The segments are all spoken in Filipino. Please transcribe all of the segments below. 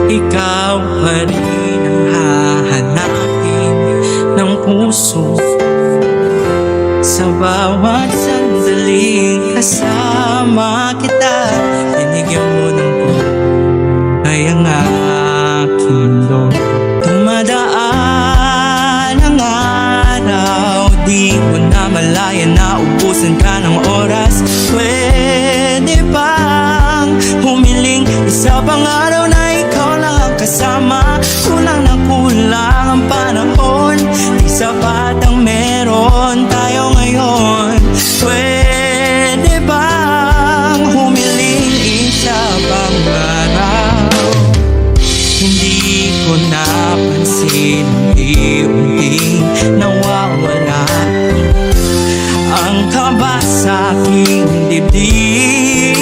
ikaw pa rin ang hahanapin ng puso sa bawat sandaling kasama kita. Binigyan mo ng kulay ang aking loob. Dumadaan ang araw, di ko na malaya na ubusan ka ng oras. Pwede bang humiling isa pang araw na ikaw lang ang kasama? Kulang na kulang ang panahon, di sapat ang meron tayo ngayon. Pwede bang humiling isa pang araw? Hindi ko napansin, unti-unting nawawala ang kaba sa aking dibdib.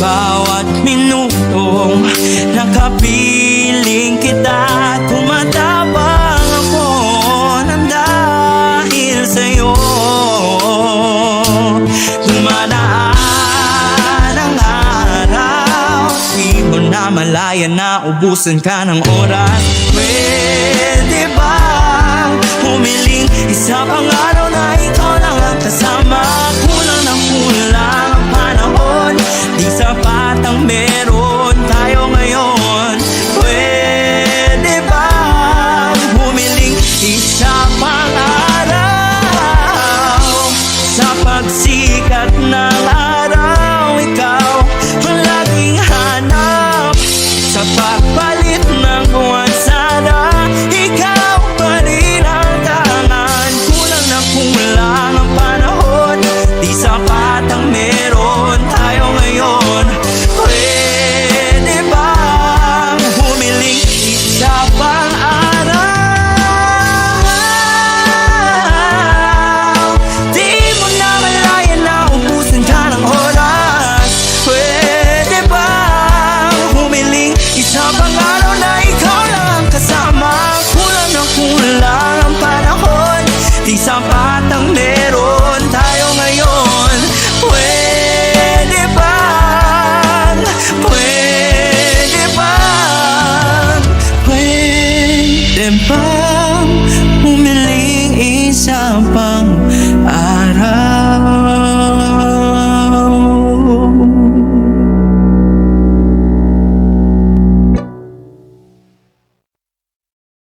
Bawat minutong nakapiling kita, tumatabang ako ng dahil sa'yo. Dumadaan ang araw, di mo na malaya na ubusan ka ng oras. Pwede bang humiling isa pang araw na ikaw lang ang kasama? Kulang na kulang ang panahon, di sapat ang meron tayo ngayon. Pwede bang humiling isa pang araw? Sa pagsikat ng araw, ikaw ang laging hanap. Sa pagpalit ng buwan, sana ikaw pa rin ang tangan. Kulang na kulang ang panahon, di sapat ang meron tayo ngayon. Pwede bang humiling isa pang araw? Di mo na malaya na ubusan ka ng oras. Pwede bang humiling isa pang araw na ikaw lang ang kasama? Kulang na kulang ang panahon, di sapat